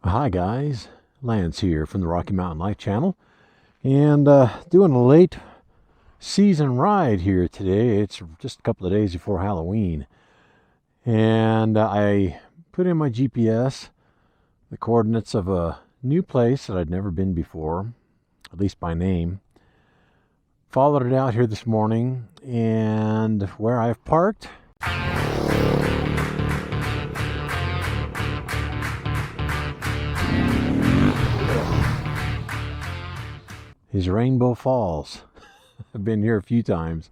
Hi guys, Lance here from the Rocky Mountain Life channel, and doing a late season ride here today. It's just a couple of days before Halloween, and I put in my GPS the coordinates of a new place that I'd never been before, at least by name. Followed it out here this morning, and where I've parked is Rainbow Falls. I've been here a few times,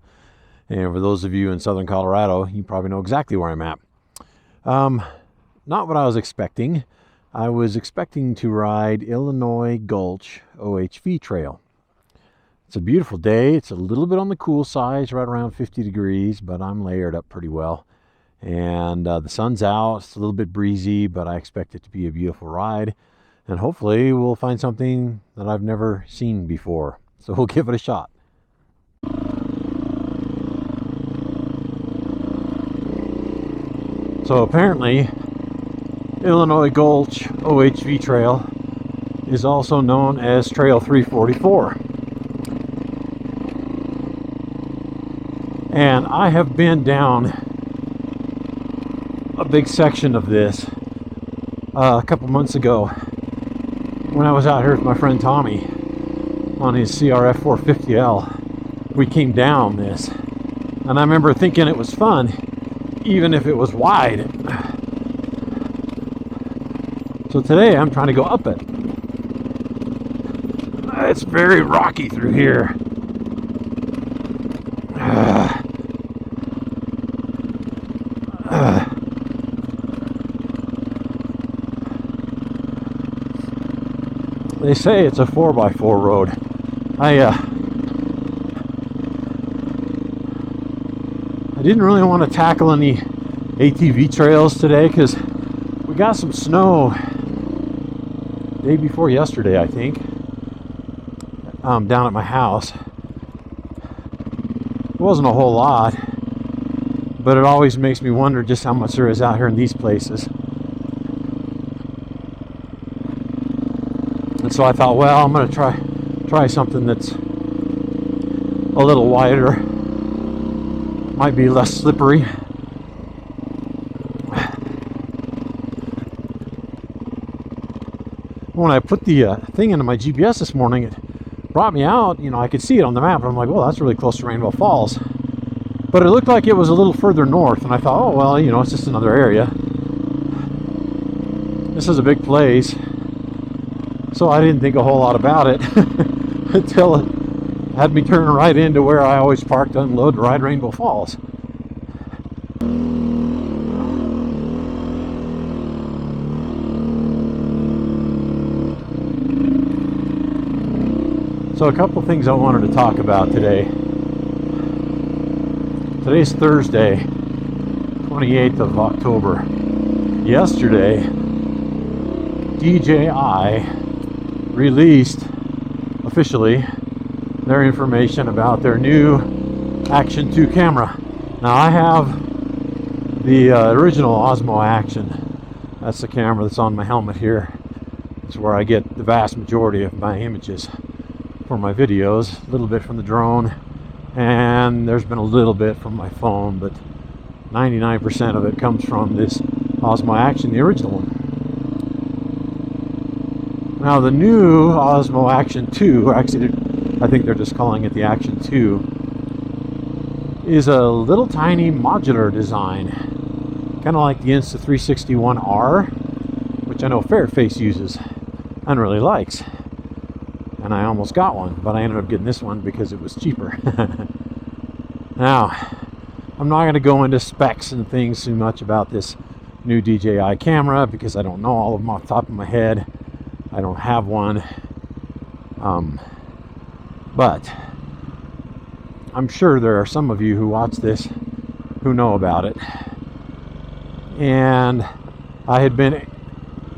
and for those of you in southern Colorado, you probably know exactly where I'm at. Not what I was expecting. I was expecting to ride Illinois Gulch OHV trail. It's a beautiful day. It's a little bit on the cool side, right around 50 degrees, but I'm layered up pretty well. And the sun's out. It's a little bit breezy, but I expect it to be a beautiful ride. And hopefully we'll find something that I've never seen before. So we'll give it a shot. So apparently, Illinois Gulch OHV Trail is also known as Trail 344. And I have been down a big section of this a couple months ago when I was out here with my friend Tommy on his CRF 450L. We came down this, and I remember thinking it was fun, even if it was wide. So today I'm trying to go up it. It's very rocky through here. They say it's a 4x4 road. I didn't really want to tackle any ATV trails today because we got some snow day before yesterday, I think, down at my house. It wasn't a whole lot, but it always makes me wonder just how much there is out here in these places. And so I thought, well, I'm going to try something that's a little wider, might be less slippery. When I put the thing into my GPS this morning, it brought me out. You know, I could see it on the map, and I'm like, well, that's really close to Rainbow Falls. But it looked like it was a little further north, and I thought, oh, well, you know, it's just another area. This is a big place. So I didn't think a whole lot about it until it had me turn right into where I always park to unload to ride Rainbow Falls. So a couple things I wanted to talk about today. Today's Thursday, 28th of October. Yesterday, DJI released officially their information about their new Action 2 camera. Now I have the original Osmo Action. That's the camera that's on my helmet here. It's where I get the vast majority of my images for my videos, a little bit from the drone, and there's been a little bit from my phone, but 99% of it comes from this Osmo Action, the original one. Now the new Osmo Action 2, actually I think they're just calling it the Action 2, is a little tiny modular design, kind of like the Insta361R, which I know Fairface uses and really likes. And I almost got one, but I ended up getting this one because it was cheaper. Now, I'm not going to go into specs and things too much about this new DJI camera because I don't know all of them off the top of my head. I don't have one, but I'm sure there are some of you who watch this who know about it. And I had been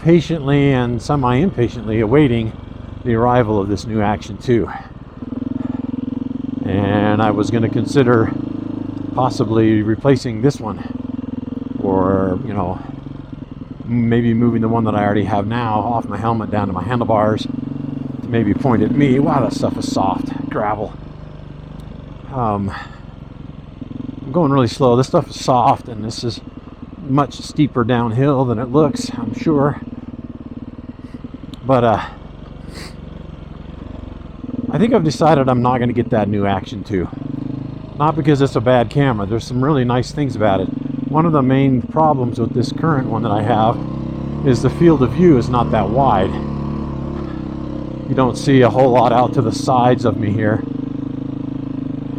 patiently and semi-impatiently awaiting the arrival of this new Action 2. And I was going to consider possibly replacing this one, or, you know, maybe moving the one that I already have now off my helmet down to my handlebars to maybe point at me. Wow, that stuff is soft. Gravel. I'm going really slow. This stuff is soft, and this is much steeper downhill than it looks, I'm sure. But I think I've decided I'm not going to get that new Action 2. Not because it's a bad camera. There's some really nice things about it. One of the main problems with this current one that I have is the field of view is not that wide. You don't see a whole lot out to the sides of me here,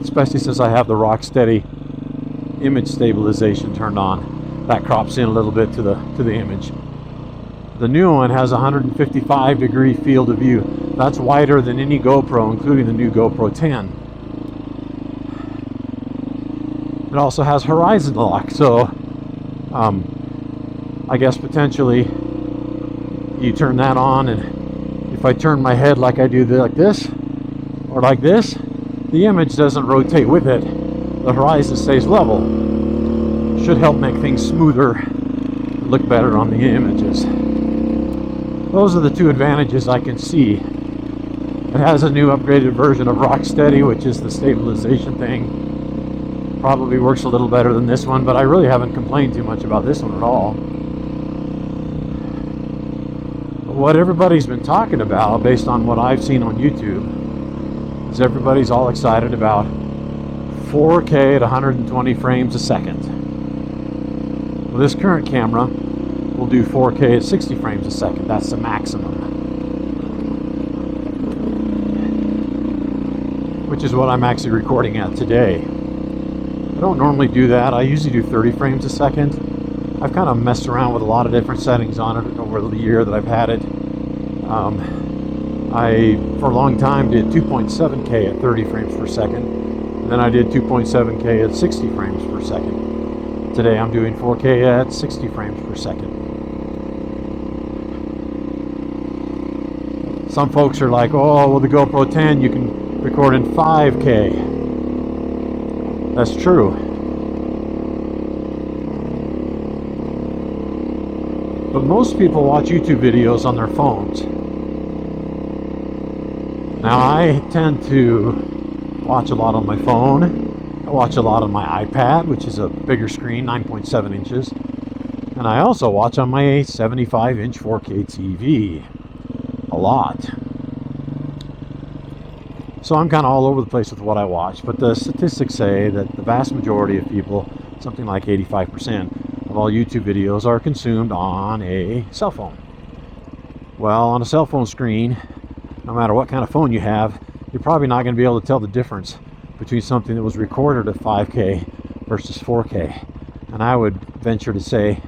especially since I have the Rocksteady image stabilization turned on. That crops in a little bit to the image. The new one has 155 degree field of view. That's wider than any GoPro, including the new GoPro 10. It also has horizon lock, so I guess potentially you turn that on, and if I turn my head like I do like this or like this, the image doesn't rotate with it. The horizon stays level. Should help make things smoother, look better on the images. Those are the two advantages I can see. It has a new upgraded version of Rocksteady, which is the stabilization thing. Probably works a little better than this one, but I really haven't complained too much about this one at all. But what everybody's been talking about, based on what I've seen on YouTube, is everybody's all excited about 4K at 120 frames a second. Well, this current camera will do 4K at 60 frames a second. That's the maximum. Which is what I'm actually recording at today. I don't normally do that. I usually do 30 frames a second. I've kind of messed around with a lot of different settings on it over the year that I've had it. I, for a long time, did 2.7K at 30 frames per second. And then I did 2.7K at 60 frames per second. Today I'm doing 4K at 60 frames per second. Some folks are like, oh, well, the GoPro 10, you can record in 5K. That's true. But most people watch YouTube videos on their phones. Now, I tend to watch a lot on my phone. I watch a lot on my iPad, which is a bigger screen, 9.7 inches. And I also watch on my 75-inch 4K TV. A lot. So I'm kind of all over the place with what I watch, but the statistics say that the vast majority of people, something like 85% of all YouTube videos, are consumed on a cell phone. Well, on a cell phone screen, no matter what kind of phone you have, you're probably not going to be able to tell the difference between something that was recorded at 5K versus 4K. And I would venture to say,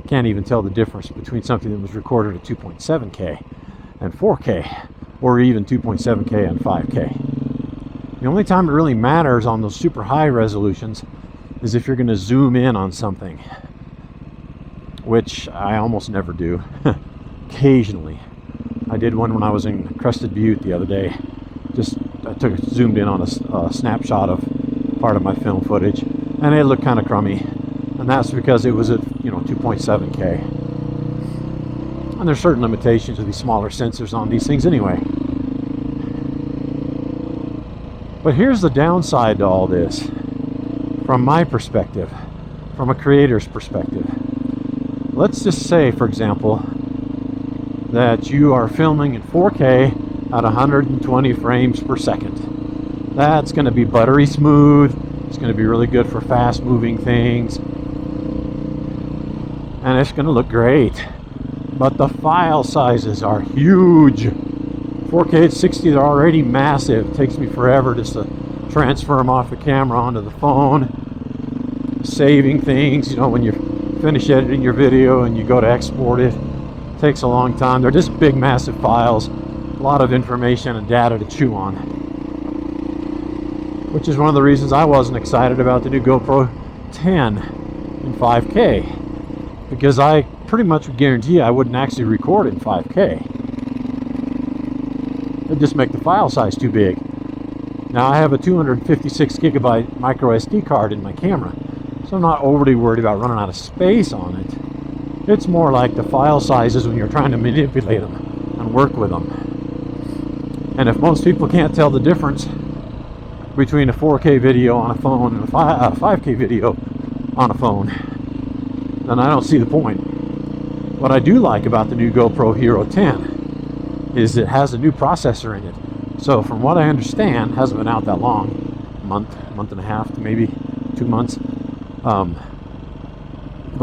can't even tell the difference between something that was recorded at 2.7K and 4K, or even 2.7K and 5K. The only time it really matters on those super high resolutions is if you're going to zoom in on something, which I almost never do. Occasionally. I did one when I was in Crested Butte the other day. I zoomed in on a snapshot of part of my film footage, and it looked kind of crummy, and that's because it was at 2.7K. And there's certain limitations to these smaller sensors on these things anyway. But here's the downside to all this, from my perspective, from a creator's perspective. Let's just say, for example, that you are filming in 4K at 120 frames per second. That's going to be buttery smooth. It's going to be really good for fast moving things. And it's going to look great. But the file sizes are huge. 4K at 60, they're already massive. It takes me forever just to transfer them off the camera onto the phone. Saving things, when you finish editing your video and you go to export it, it takes a long time. They're just big, massive files. A lot of information and data to chew on. Which is one of the reasons I wasn't excited about the new GoPro 10 in 5K. Because I pretty much would guarantee I wouldn't actually record in 5K. It'd just make the file size too big. Now I have a 256 gigabyte micro SD card in my camera, so I'm not overly worried about running out of space on it. It's more like the file sizes when you're trying to manipulate them and work with them. And if most people can't tell the difference between a 4K video on a phone and a 5K video on a phone, then I don't see the point. What I do like about the new GoPro Hero 10 is it has a new processor in it. So from what I understand, hasn't been out that long, month and a half, maybe 2 months. But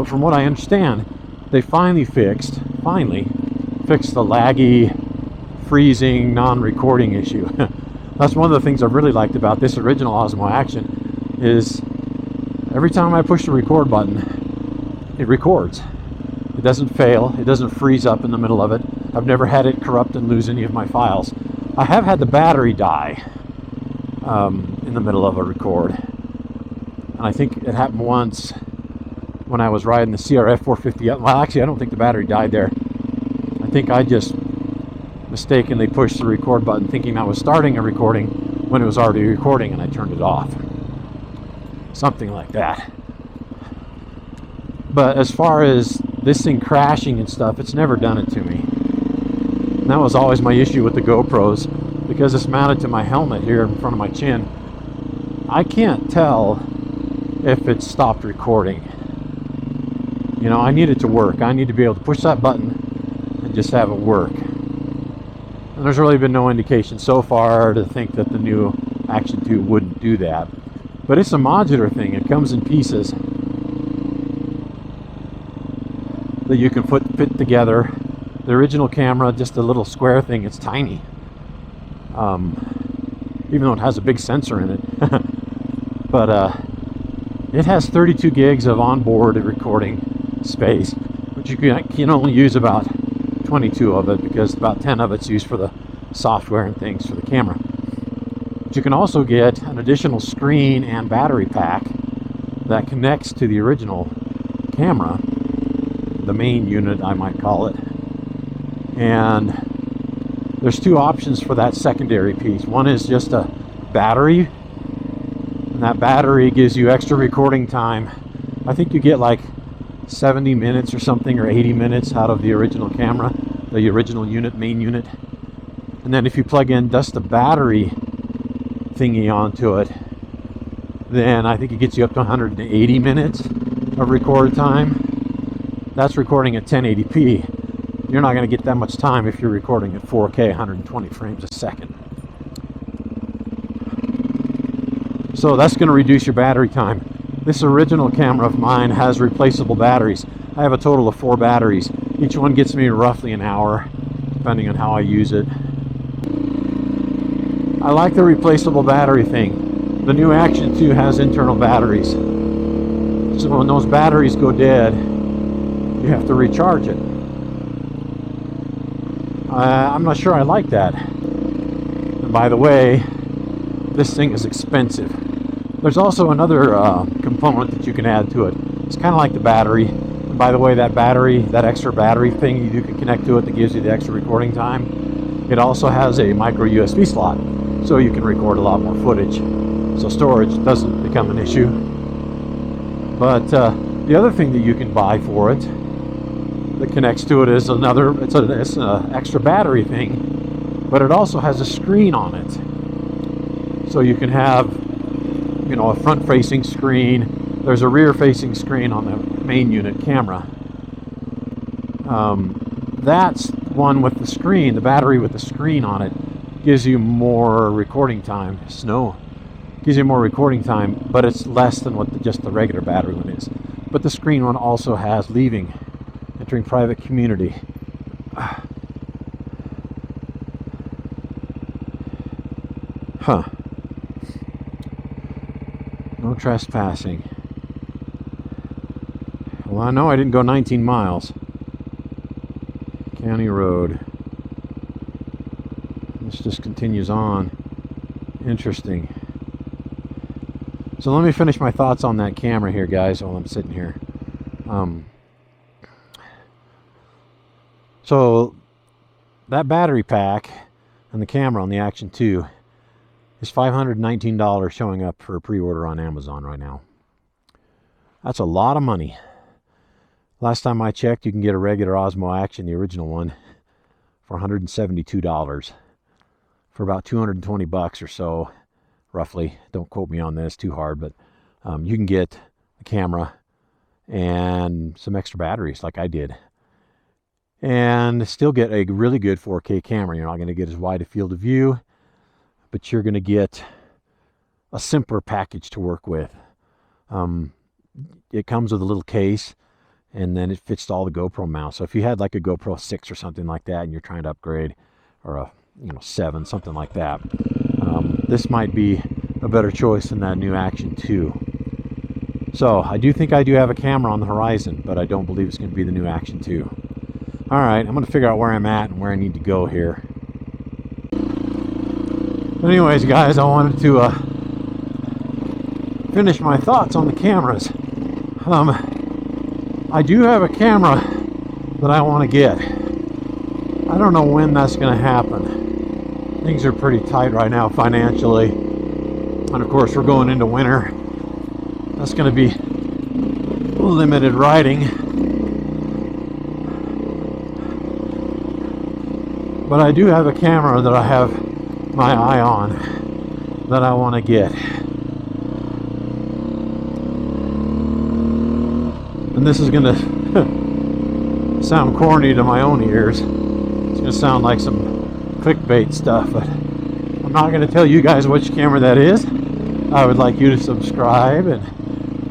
from what I understand, they finally fixed the laggy, freezing, non-recording issue. That's one of the things I've really liked about this original Osmo Action, is every time I push the record button, it records. It doesn't fail. It doesn't freeze up in the middle of it. I've never had it corrupt and lose any of my files. I have had the battery die in the middle of a record. And I think it happened once when I was riding the CRF 450. Well, actually, I don't think the battery died there. I think I just mistakenly pushed the record button thinking I was starting a recording when it was already recording, and I turned it off. Something like that. But as far as this thing crashing and stuff, it's never done it to me. And that was always my issue with the GoPros, because it's mounted to my helmet here in front of my chin. I can't tell if it's stopped recording. You know, I need it to work. I need to be able to push that button and just have it work. And there's really been no indication so far to think that the new Action 2 wouldn't do that. But it's a modular thing. It comes in pieces that you can fit together. The original camera, just a little square thing, it's tiny. Even though it has a big sensor in it. But it has 32 gigs of onboard recording space, but you can only use about 22 of it, because about 10 of it's used for the software and things for the camera. But you can also get an additional screen and battery pack that connects to the original camera, the main unit I might call it. And there's two options for that secondary piece. One is just a battery, and that battery gives you extra recording time. I think you get like 70 minutes or something, or 80 minutes out of the original camera, the original unit, main unit. And then if you plug in just the battery thingy onto it, then I think it gets you up to 180 minutes of record time. That's recording at 1080p. You're not going to get that much time if you're recording at 4K, 120 frames a second. So that's going to reduce your battery time. This original camera of mine has replaceable batteries. I have a total of 4 batteries. Each one gets me roughly an hour, depending on how I use it. I like the replaceable battery thing. The new Action 2 has internal batteries. So when those batteries go dead, you have to recharge it. I'm not sure I like that. And by the way, this thing is expensive. There's also another component that you can add to it. It's kind of like the battery. And by the way, that battery, that extra battery thing you can connect to it that gives you the extra recording time, it also has a micro USB slot, so you can record a lot more footage. So storage doesn't become an issue. But the other thing that you can buy for it that connects to it is it's an extra battery thing, but it also has a screen on it. So you can have, you know, a front-facing screen. There's a rear-facing screen on the main unit camera. That's one with the screen. The battery with the screen on it gives you more recording time. Gives you more recording time, but it's less than what just the regular battery one is. But the screen one also has entering private community. Huh. No trespassing. Well, I know I didn't go 19 miles. County road. This just continues on. Interesting. So let me finish my thoughts on that camera here, guys, while I'm sitting here. So that battery pack and the camera on the Action 2 is $519 showing up for a pre-order on Amazon right now. That's a lot of money. Last time I checked, you can get a regular Osmo Action, the original one, for $172 for about 220 bucks or so, roughly. Don't quote me on this too hard, but you can get a camera and some extra batteries like I did, and still get a really good 4K camera. You're not going to get as wide a field of view, but you're going to get a simpler package to work with. It comes with a little case, and then it fits all the GoPro mounts. So if you had like a GoPro 6 or something like that and you're trying to upgrade, or a 7, something like that, this might be a better choice than that new Action 2. So I do think I do have a camera on the horizon, but I don't believe it's going to be the new Action 2. All right, I'm going to figure out where I'm at and where I need to go here. But anyways, guys, I wanted to finish my thoughts on the cameras. I do have a camera that I want to get. I don't know when that's going to happen. Things are pretty tight right now financially. And of course, we're going into winter. That's going to be limited riding. But I do have a camera that I have my eye on that I want to get. And this is going to sound corny to my own ears. It's going to sound like some clickbait stuff, but I'm not going to tell you guys which camera that is. I would like you to subscribe and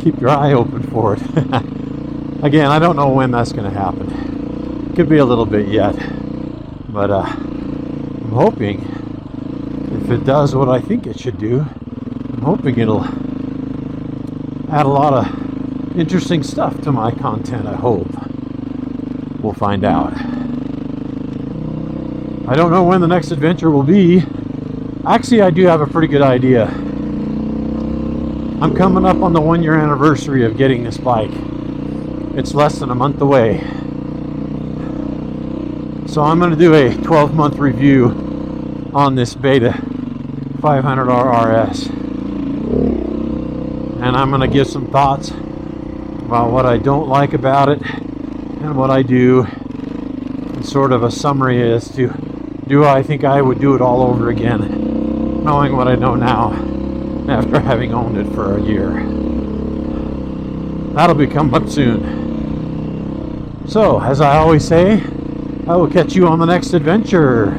keep your eye open for it. Again, I don't know when that's going to happen. Could be a little bit yet, but I'm hoping if it does what I think it should do, I'm hoping it'll add a lot of interesting stuff to my content. I hope. We'll find out. I don't know when the next adventure will be. Actually, I do have a pretty good idea. I'm coming up on the 1-year anniversary of getting this bike. It's less than a month away. So I'm going to do a 12-month review on this Beta 500R RS. And I'm going to give some thoughts about what I don't like about it and what I do, and sort of a summary as to, do I think I would do it all over again, knowing what I know now after having owned it for a year. That'll be coming up soon. So, as I always say, I will catch you on the next adventure.